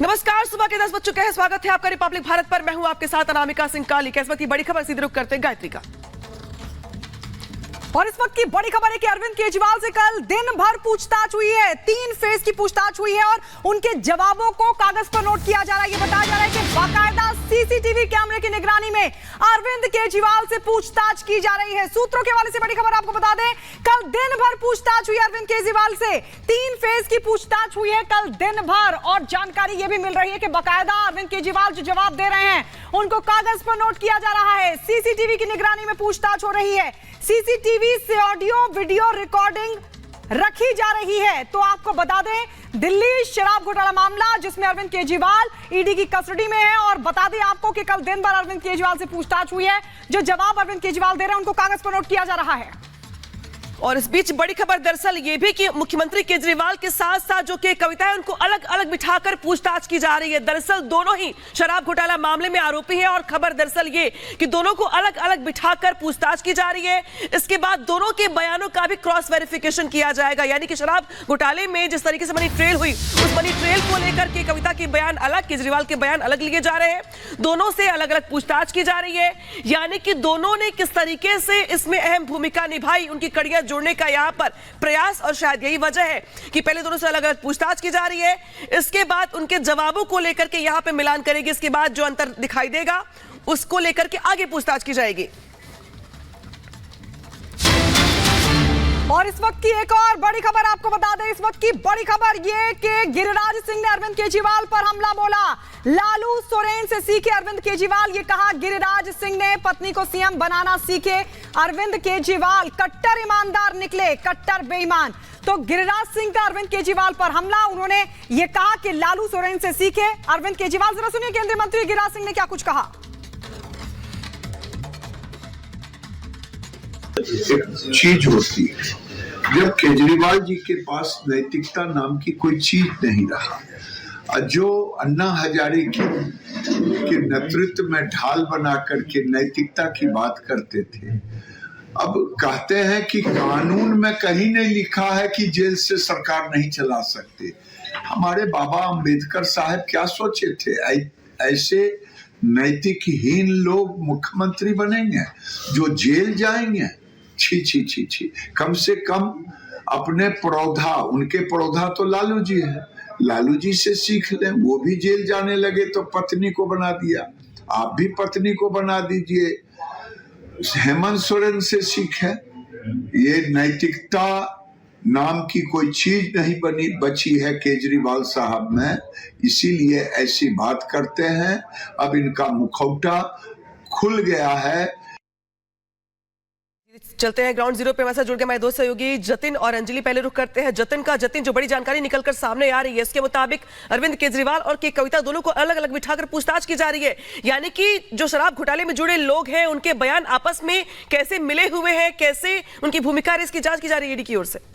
नमस्कार, सुबह के 10 बज चुके हैं। स्वागत है आपका रिपब्लिक भारत पर। मैं हूं आपके साथ अनामिका सिंह काली। इस वक्त की बड़ी खबर सीधे रुख करते हैं गायत्री का। और इस वक्त की बड़ी खबर है कि अरविंद केजरीवाल से कल दिन भर पूछताछ हुई है। 3 फेज की पूछताछ हुई है और उनके जवाबों को कागज पर नोट किया जा रहा है। ये बताया जा रहा है कि बाकायदा सीसीटीवी कैमरे की निगरानी में अरविंद केजरीवाल से पूछताछ की जा रही है। सूत्रों के हवाले से बड़ी खबर आपको बता दें, कल दिन भर पूछताछ हुई अरविंद केजरीवाल से। 3 फेज की पूछताछ हुई है कल दिन भर। और जानकारी यह भी मिल रही है कि बाकायदा अरविंद केजरीवाल जो जवाब दे रहे हैं उनको कागज पर नोट किया जा रहा है। सीसीटीवी की निगरानी में पूछताछ हो रही है। सीसीटीवी से ऑडियो वीडियो रिकॉर्डिंग रखी जा रही है। तो आपको बता दें, दिल्ली शराब घोटाला मामला जिसमें अरविंद केजरीवाल ईडी की कस्टडी में है। और बता दें आपको कि कल दिन भर अरविंद केजरीवाल से पूछताछ हुई है। जो जवाब अरविंद केजरीवाल दे रहे हैं उनको कागज पर नोट किया जा रहा है। और इस बीच बड़ी खबर दरअसल ये भी कि मुख्यमंत्री केजरीवाल के साथ साथ जो कि कविता है उनको अलग अलग बिठाकर पूछताछ की जा रही है। दरअसल दोनों ही शराब घोटाला मामले में आरोपी हैं और खबर दरअसल ये कि दोनों को अलग अलग बिठाकर पूछताछ की जा रही है। इसके बाद दोनों के बयानों का भी क्रॉस वेरिफिकेशन किया जाएगा। यानी कि शराब घोटाले में जिस तरीके से मनी ट्रेल हुई, उस मनी ट्रेल को लेकर के कविता के बयान अलग, केजरीवाल के बयान अलग लिए जा रहे हैं। दोनों से अलग अलग पूछताछ की जा रही है। यानी कि दोनों ने किस तरीके से इसमें अहम भूमिका निभाई, उनकी कड़ियां जोड़ने का यहां पर प्रयास। और शायद यही वजह है कि पहले दोनों से अलग अलग पूछताछ की जा रही है। इसके बाद उनके जवाबों को लेकर के यहां पे मिलान करेगी। इसके बाद जो अंतर दिखाई देगा उसको लेकर के आगे पूछताछ की जाएगी। और इस वक्त की एक और बड़ी खबर आपको बता दें, इस वक्त की बड़ी खबर ये कि गिरिराज सिंह ने अरविंद केजरीवाल पर हमला बोला। लालू सोरेन से सीखे अरविंद केजरीवाल, ये कहा गिरिराज सिंह ने पत्नी को सीएम बनाना सीखे अरविंद केजरीवाल। कट्टर ईमानदार निकले, कट्टर बेईमान। तो गिरिराज सिंह का अरविंद केजरीवाल पर हमला, उन्होंने ये कहा कि लालू सोरेन से सीखे अरविंद केजरीवाल। जरा सुनिए केंद्रीय मंत्री गिरिराज सिंह ने क्या कुछ कहा। एक चीज होती है, जब केजरीवाल जी के पास नैतिकता नाम की कोई चीज नहीं रहा, जो अन्ना हजारे के नेतृत्व में ढाल बना करके नैतिकता की बात करते थे, अब कहते हैं कि कानून में कहीं नहीं लिखा है कि जेल से सरकार नहीं चला सकते। हमारे बाबा अंबेडकर साहब क्या सोचे थे, ऐसे नैतिकहीन लोग मुख्यमंत्री बनेंगे जो जेल जाएंगे? छी छी छी छी। कम से कम अपने पड़ौधा, उनके पड़ौधा तो लालू जी है, लालू जी से सीख लें। वो भी जेल जाने लगे तो पत्नी को बना दिया, आप भी पत्नी को बना दीजिए। हेमंत सोरेन से सीखें। ये नैतिकता नाम की कोई चीज नहीं बची है केजरीवाल साहब में, इसीलिए ऐसी बात करते हैं। अब इनका मुखौटा खुल गया है। चलते हैं ग्राउंड जीरो पे। हमारे साथ जुड़ के हमारे दोस्त सहयोगी जतिन और अंजलि। पहले रुख करते हैं जतिन का। जतिन, जो बड़ी जानकारी निकलकर सामने आ रही है इसके मुताबिक अरविंद केजरीवाल और के कविता दोनों को अलग अलग बिठाकर पूछताछ की जा रही है। यानी कि जो शराब घोटाले में जुड़े लोग हैं उनके बयान आपस में कैसे मिले हुए हैं, कैसे उनकी भूमिका है, इसकी जांच की जा रही है ईडी की ओर से।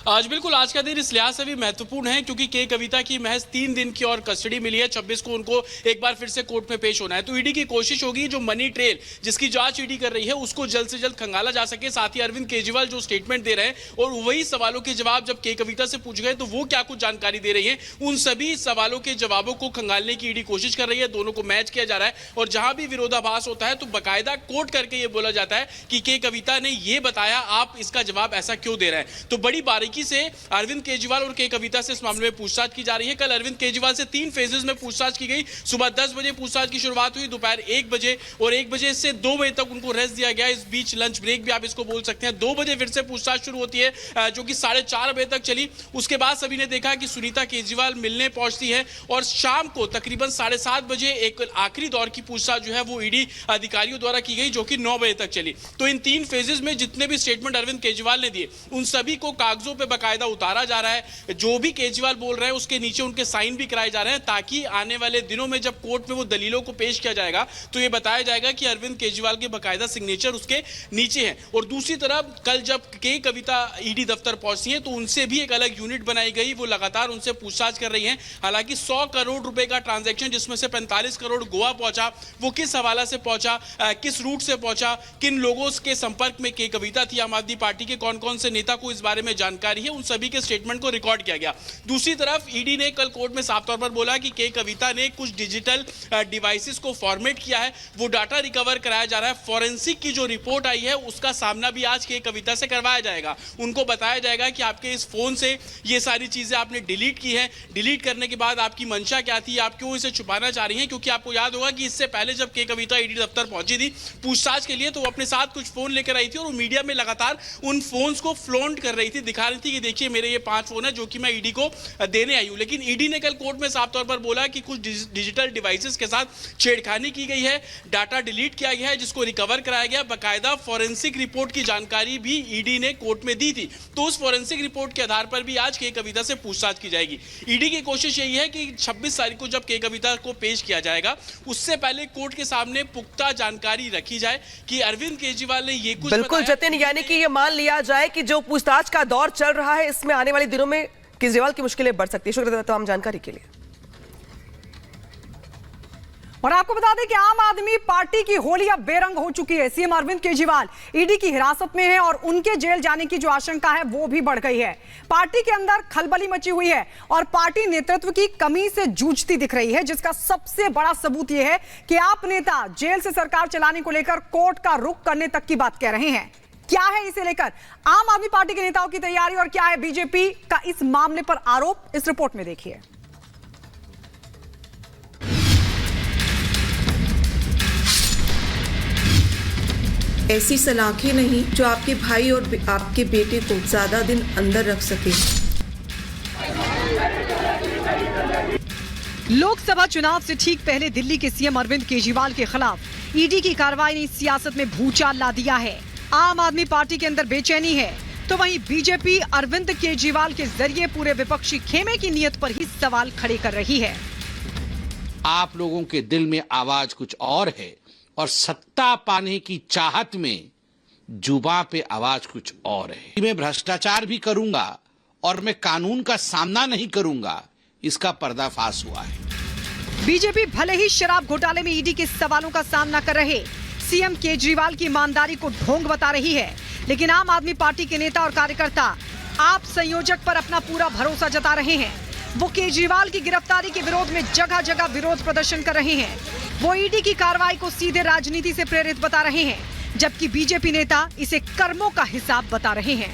आज बिल्कुल आज का दिन इस लिहाज से भी महत्वपूर्ण है क्योंकि के कविता की महज 3 दिन की और कस्टडी मिली है। 26 को उनको एक बार फिर से कोर्ट में पेश होना है। तो ईडी की कोशिश होगी जो मनी ट्रेल जिसकी जांच ईडी कर रही है उसको जल्द से जल्द खंगाला जा सके। साथ ही अरविंद केजरीवाल जो स्टेटमेंट दे रहे हैं और वही सवालों के जवाब जब के कविता से पूछ गए तो वो क्या कुछ जानकारी दे रही है, उन सभी सवालों के जवाबों को खंगालने की ईडी कोशिश कर रही है। दोनों को मैच किया जा रहा है और जहां भी विरोधाभास होता है तो बाकायदा कोर्ट करके ये बोला जाता है कि के कविता ने ये बताया, आप इसका जवाब ऐसा क्यों दे रहे हैं। तो बड़ी बारीकी से अरविंद केजरीवाल और के कविता से इस मामले में पूछताछ की जा रही है। कल अरविंद केजरीवाल से 3 फेजेस में पूछताछ की गई। सुबह 10 बजे पूछताछ की शुरुआत हुई, दोपहर 1 बजे और 1 बजे से 2 बजे तक उनको रेस्ट दिया गया। इस बीच लंच ब्रेक भी आप इसको बोल सकते हैं। 2 बजे फिर से पूछताछ शुरू होती है जो कि 4:30 बजे तक चली। उसके बाद सभी ने देखा कि सुनीता केजरीवाल मिलने पहुंचती है और शाम को तकरीबन 7:30 बजे एक आखिरी दौर की पूछताछ जो है वो ईडी अधिकारियों द्वारा की गई जो कि 9 बजे तक चली। तो इन 3 फेजेस में जितने भी स्टेटमेंट अरविंद केजरीवाल ने दिए उन सभी को कागजों पर बाकायदा उतारा जा रहा है। जो भी केजरीवाल बोल रहे हैं उसके नीचे उनके साइन भी कराए जा रहे हैं ताकि आने वाले दिनों में जब कोर्ट में वो दलीलों को पेश किया जाएगा तो ये बताया जाएगा कि अरविंद केजरीवाल के बाकायदा सिग्नेचर उसके नीचे हैं। और दूसरी तरफ कल जब के कविता ईडी दफ्तर पहुंची है तो उनसे भी एक अलग यूनिट बनाई गई, वो लगातार उनसे पूछताछ कर रही हैं। हालांकि 100 करोड़ रुपए का ट्रांजैक्शन जिसमें से 45 करोड़ गोवा पहुंचा, वो किस हवाला से पहुंचा, किस रूट से पहुंचा, किन लोगों के संपर्क में के कविता थी, आम आदमी पार्टी के कौन कौन से नेता को इस बारे में जानकारी जानकारी है उन सभी के स्टेटमेंट को रिकॉर्ड किया गया। दूसरी तरफ ईडी ने कल कोर्ट में साफ तौर पर बोला कि के कविता ने कुछ डिजिटल डिवाइसेस को फॉर्मेट किया है, वो डाटा रिकवर कराया जा रहा है। फॉरेंसिक की जो रिपोर्ट आई है उसका सामना भी आज के कविता से करवाया जाएगा। उनको बताया जाएगा कि आपके इस फोन से ये सारी चीजें आपने डिलीट की है, डिलीट करने के बाद आपकी मंशा क्या थी, आप क्यों इसे छुपाना चाह रही हैं। क्योंकि आपको याद होगा कि इससे पहले जब के कविता ईडी दफ्तर पहुंची थी पूछताछ के लिए, तो वो अपने साथ कुछ फोन लेकर आई थी और वो मीडिया में लगातार उन फोन्स को फ्लॉन्ट कर रही थी, दिखा रही थी कि देखिए मेरे ये 5 फोन है जो कि मैं ईडी को देने आई हूं। लेकिन ईडी ने कल कोर्ट में साफ तौर पर बोला कि कुछ डिजिटल डिवाइसेस के साथ छेड़खानी की गई है, डाटा डिलीट किया गया है जिसको रिकवर कराया गया। बाकायदा फॉरेंसिक रिपोर्ट की जानकारी भी ईडी ने कोर्ट में दी थी, तो उस फॉरेंसिक रिपोर्ट के आधार पर भी आज के कविता से पूछताछ की जाएगी। ईडी की कोशिश यही है कि 26 तारीख को जब के कविता को पेश किया जाएगा उससे पहले कोर्ट के सामने पुख्ता जानकारी रखी जाए कि अरविंद केजरीवाल ने ये कुछ बिल्कुल जतिन, यानी कि ये मान लिया जाए कि जो पूछताछ का दौर चल रहा है इसमें आने वाले दिनों में केजरीवाल की मुश्किलें बढ़ सकती है। शुक्रिया तमाम जानकारी के लिए। और आपको बता दें कि आम आदमी पार्टी की होली अब बेरंग हो चुकी है। सीएम अरविंद केजरीवाल ईडी की हिरासत में हैं और उनके जेल जाने की जो आशंका है वो भी बढ़ गई है। पार्टी के अंदर खलबली मची हुई है और पार्टी नेतृत्व की कमी से जूझती दिख रही है, जिसका सबसे बड़ा सबूत यह है कि आप नेता जेल से सरकार चलाने को लेकर कोर्ट का रुख करने तक की बात कह रहे हैं। क्या है इसे लेकर आम आदमी पार्टी के नेताओं की तैयारी और क्या है बीजेपी का इस मामले पर आरोप, इस रिपोर्ट में देखिए। ऐसी सलाखें नहीं जो आपके भाई और आपके बेटे को ज्यादा दिन अंदर रख सके। लोकसभा चुनाव से ठीक पहले दिल्ली के सीएम अरविंद केजरीवाल के खिलाफ ईडी की कार्रवाई ने सियासत में भूचाल ला दिया है। आम आदमी पार्टी के अंदर बेचैनी है, तो वहीं बीजेपी अरविंद केजरीवाल के जरिए पूरे विपक्षी खेमे की नीयत पर ही सवाल खड़े कर रही है। आप लोगों के दिल में आवाज कुछ और है और सत्ता पाने की चाहत में जुबां पे आवाज कुछ और है। मैं भ्रष्टाचार भी करूंगा और मैं कानून का सामना नहीं करूंगा, इसका पर्दाफाश हुआ है। बीजेपी भले ही शराब घोटाले में ईडी के सवालों का सामना कर रहे सीएम केजरीवाल की ईमानदारी को ढोंग बता रही है, लेकिन आम आदमी पार्टी के नेता और कार्यकर्ता आप संयोजक पर अपना पूरा भरोसा जता रहे हैं। वो केजरीवाल की गिरफ्तारी के विरोध में जगह जगह विरोध प्रदर्शन कर रहे हैं। वो ईडी की कार्रवाई को सीधे राजनीति से प्रेरित बता रहे हैं, जबकि बीजेपी नेता इसे कर्मों का हिसाब बता रहे हैं।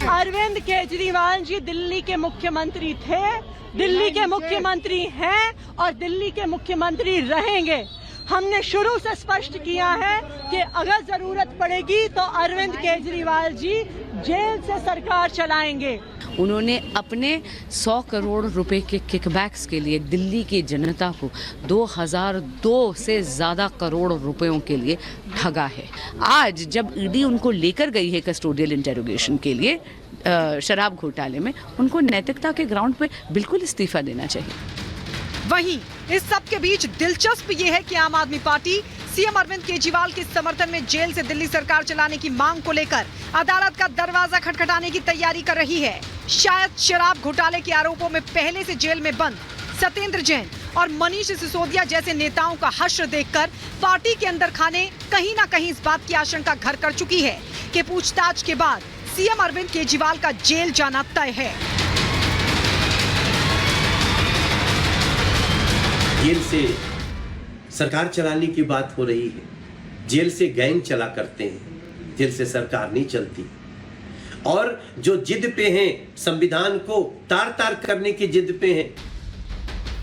अरविंद केजरीवाल जी दिल्ली के मुख्यमंत्री थे, दिल्ली के मुख्यमंत्री हैं और दिल्ली के मुख्यमंत्री रहेंगे। हमने शुरू से स्पष्ट किया है कि अगर जरूरत पड़ेगी तो अरविंद केजरीवाल जी जेल से सरकार चलाएंगे। उन्होंने अपने 100 करोड़ रुपए के किकबैक्स के लिए दिल्ली की जनता को 2002 से ज्यादा करोड़ रुपयों के लिए ठगा है। आज जब ईडी उनको लेकर गई है कस्टोडियल इंटेरोगेशन के लिए शराब घोटाले में, उनको नैतिकता के ग्राउंड पे बिल्कुल इस्तीफा देना चाहिए। वहीं इस सब के बीच दिलचस्प ये है कि आम आदमी पार्टी सीएम अरविंद केजरीवाल के समर्थन में जेल से दिल्ली सरकार चलाने की मांग को लेकर अदालत का दरवाजा खटखटाने की तैयारी कर रही है। शायद शराब घोटाले के आरोपों में पहले से जेल में बंद सत्येंद्र जैन और मनीष सिसोदिया जैसे नेताओं का हश्र देखकर पार्टी के अंदर खाने कहीं ना कहीं इस बात की आशंका घर कर चुकी है कि पूछताछ के बाद सीएम अरविंद केजरीवाल का जेल जाना तय है। जेल से सरकार चलाने की बात हो रही है। जेल से गैंग चला करते हैं, जेल से सरकार नहीं चलती। और जो जिद पे हैं, संविधान को तार तार करने की जिद पे हैं।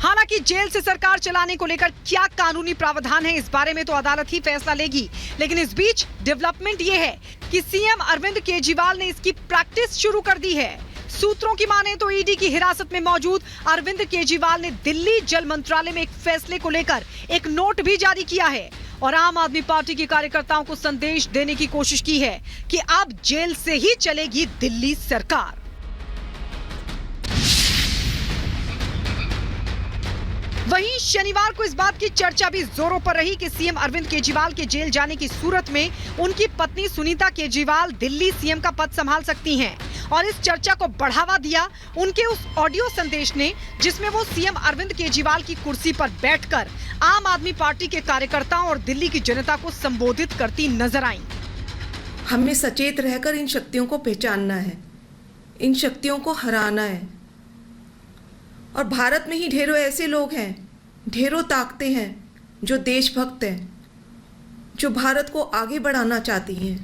हालांकि जेल से सरकार चलाने को लेकर क्या कानूनी प्रावधान है, इस बारे में तो अदालत ही फैसला लेगी। लेकिन इस बीच डेवलपमेंट ये है कि सीएम अरविंद केजरीवाल ने इसकी प्रैक्टिस शुरू कर दी है। सूत्रों की माने तो ईडी की हिरासत में मौजूद अरविंद केजरीवाल ने दिल्ली जल मंत्रालय में एक फैसले को लेकर एक नोट भी जारी किया है और आम आदमी पार्टी के कार्यकर्ताओं को संदेश देने की कोशिश की है कि अब जेल से ही चलेगी दिल्ली सरकार। वहीं शनिवार को इस बात की चर्चा भी जोरों पर रही कि सीएम अरविंद केजरीवाल के जेल जाने की सूरत में उनकी पत्नी सुनीता केजरीवाल दिल्ली सीएम का पद संभाल सकती हैं। और इस चर्चा को बढ़ावा दिया उनके उस ऑडियो संदेश ने जिसमें वो सीएम अरविंद केजरीवाल की कुर्सी पर बैठकर आम आदमी पार्टी के कार्यकर्ताओं और दिल्ली की जनता को संबोधित करती नजर आईं। हमें सचेत रहकर इन शक्तियों को पहचानना है। इन शक्तियों को हराना है। और भारत में ही ढेरों ऐसे लोग हैं, ढेरों ताकतें हैं जो देशभक्त हैं, जो भारत को आगे बढ़ाना चाहती हैं।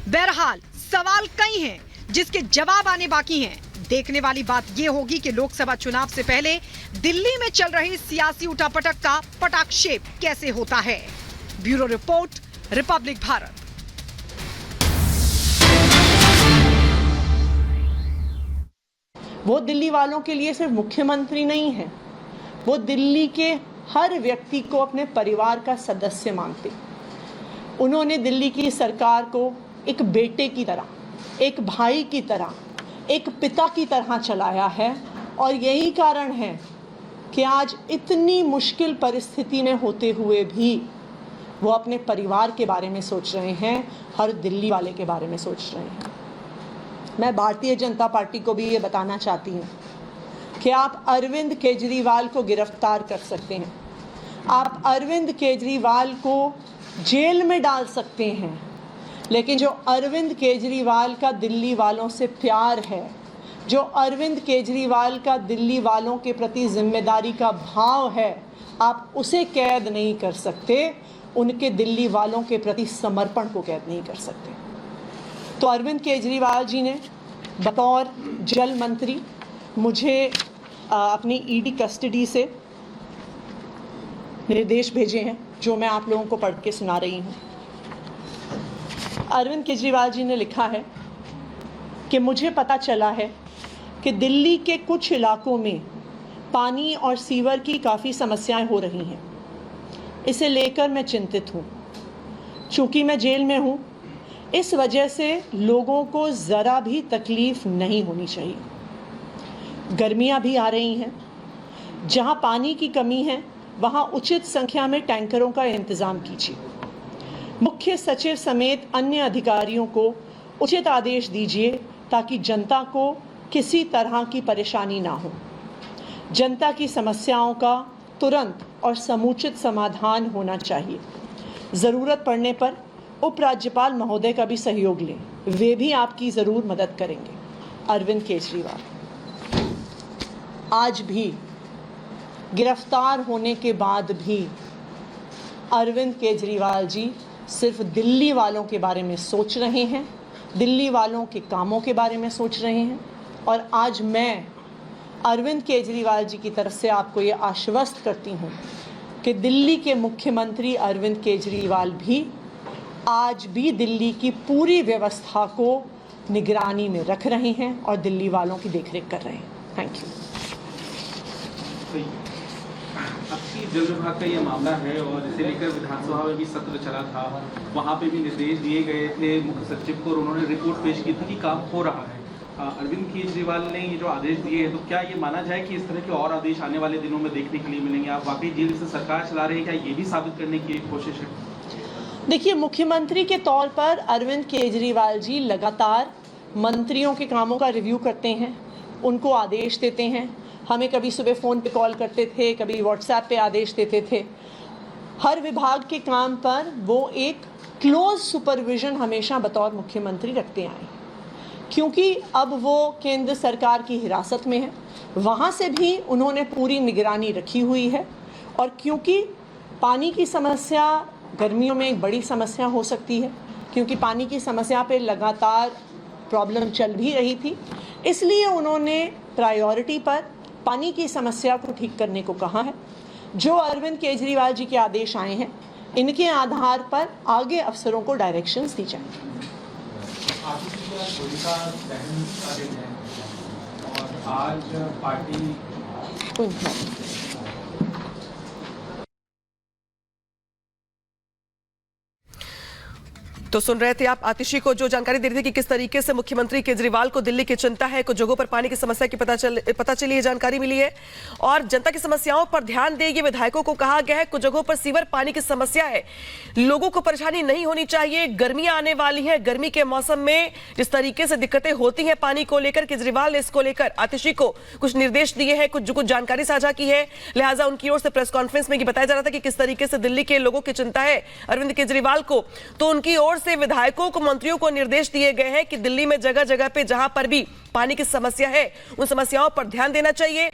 बहरहाल सवाल कई हैं जिसके जवाब आने बाकी हैं। देखने वाली बात यह होगी कि लोकसभा चुनाव से पहले दिल्ली में चल रही सियासी उठापटक का पटाक्षेप कैसे होता है। Bureau report, Republic Bharat. वो दिल्ली वालों के लिए सिर्फ मुख्यमंत्री नहीं है, वो दिल्ली के हर व्यक्ति को अपने परिवार का सदस्य मानते। उन्होंने दिल्ली की सरकार को एक बेटे की तरह, एक भाई की तरह, एक पिता की तरह चलाया है। और यही कारण है कि आज इतनी मुश्किल परिस्थिति में होते हुए भी वो अपने परिवार के बारे में सोच रहे हैं, हर दिल्ली वाले के बारे में सोच रहे हैं। मैं भारतीय जनता पार्टी को भी ये बताना चाहती हूँ कि आप अरविंद केजरीवाल को गिरफ्तार कर सकते हैं, आप अरविंद केजरीवाल को जेल में डाल सकते हैं, लेकिन जो अरविंद केजरीवाल का दिल्ली वालों से प्यार है, जो अरविंद केजरीवाल का दिल्ली वालों के प्रति जिम्मेदारी का भाव है, आप उसे कैद नहीं कर सकते, उनके दिल्ली वालों के प्रति समर्पण को कैद नहीं कर सकते। तो अरविंद केजरीवाल जी ने बतौर जल मंत्री मुझे अपनी ईडी कस्टडी से निर्देश भेजे हैं, जो मैं आप लोगों को पढ़ के सुना रही हूँ। अरविंद केजरीवाल जी ने लिखा है कि मुझे पता चला है कि दिल्ली के कुछ इलाकों में पानी और सीवर की काफ़ी समस्याएं हो रही हैं। इसे लेकर मैं चिंतित हूँ। चूँकि मैं जेल में हूँ, इस वजह से लोगों को ज़रा भी तकलीफ़ नहीं होनी चाहिए। गर्मियाँ भी आ रही हैं, जहाँ पानी की कमी है वहाँ उचित संख्या में टैंकरों का इंतज़ाम कीजिए। मुख्य सचिव समेत अन्य अधिकारियों को उचित आदेश दीजिए ताकि जनता को किसी तरह की परेशानी ना हो। जनता की समस्याओं का तुरंत और समुचित समाधान होना चाहिए। ज़रूरत पड़ने पर उपराज्यपाल महोदय का भी सहयोग लें, वे भी आपकी ज़रूर मदद करेंगे। अरविंद केजरीवाल। आज भी गिरफ्तार होने के बाद भी अरविंद केजरीवाल जी सिर्फ दिल्ली वालों के बारे में सोच रहे हैं, दिल्ली वालों के कामों के बारे में सोच रहे हैं। और आज मैं अरविंद केजरीवाल जी की तरफ से आपको ये आश्वस्त करती हूँ कि दिल्ली के मुख्यमंत्री अरविंद केजरीवाल भी आज भी दिल्ली की पूरी व्यवस्था को निगरानी में रख रहे हैं और दिल्ली वालों की देखरेख कर रहे हैं। Thank you. आपकी जल विभाग का ये मामला है और इसे लेकर विधानसभा में भी सत्र चला था, वहाँ पे भी निर्देश दिए गए थे मुख्य सचिव को और उन्होंने रिपोर्ट पेश की थी कि काम हो रहा है। अरविंद केजरीवाल ने ये जो आदेश दिए हैं, तो क्या ये माना जाए कि इस तरह के और आदेश आने वाले दिनों में देखने के लिए मिलेंगे? आप वाकई जेल से सरकार चला रहे हैं, क्या ये भी साबित करने की एक कोशिश है? देखिए, मुख्यमंत्री के तौर पर अरविंद केजरीवाल जी लगातार मंत्रियों के कामों का रिव्यू करते हैं, उनको आदेश देते हैं। हमें कभी सुबह फ़ोन पे कॉल करते थे, कभी व्हाट्सएप पे आदेश देते थे। हर विभाग के काम पर वो एक क्लोज सुपरविजन हमेशा बतौर मुख्यमंत्री रखते आए, क्योंकि अब वो केंद्र सरकार की हिरासत में है, वहाँ से भी उन्होंने पूरी निगरानी रखी हुई है। और क्योंकि पानी की समस्या गर्मियों में एक बड़ी समस्या हो सकती है, क्योंकि पानी की समस्या पे लगातार प्रॉब्लम चल भी रही थी, इसलिए उन्होंने प्रायोरिटी पर पानी की समस्या को ठीक करने को कहा है। जो अरविंद केजरीवाल जी के आदेश आए हैं, इनके आधार पर आगे अफसरों को डायरेक्शंस दी जाएंगी। और आज पार्टी तो सुन रहे थे आप आतिशी को, जो जानकारी दे रही थी कि किस तरीके से मुख्यमंत्री केजरीवाल को दिल्ली की चिंता है। कुछ जगहों पर पानी की समस्या की पता चली है, जानकारी मिली है और जनता की समस्याओं पर ध्यान दें, ये विधायकों को कहा गया है। कुछ जगहों पर सीवर पानी की समस्या है, लोगों को परेशानी नहीं होनी चाहिए। गर्मियां आने वाली हैं, गर्मी के मौसम में जिस तरीके से दिक्कतें होती हैं पानी को लेकर, केजरीवाल ने इसको लेकर आतिशी को कुछ निर्देश दिए हैं, कुछ जानकारी साझा की है। लिहाजा उनकी ओर से प्रेस कॉन्फ्रेंस में ये बताया जा रहा था कि किस तरीके से दिल्ली के लोगों की चिंता है अरविंद केजरीवाल को, तो उनकी ओर से विधायकों को, मंत्रियों को निर्देश दिए गए हैं कि दिल्ली में जगह जगह पे जहां पर भी पानी की समस्या है उन समस्याओं पर ध्यान देना चाहिए।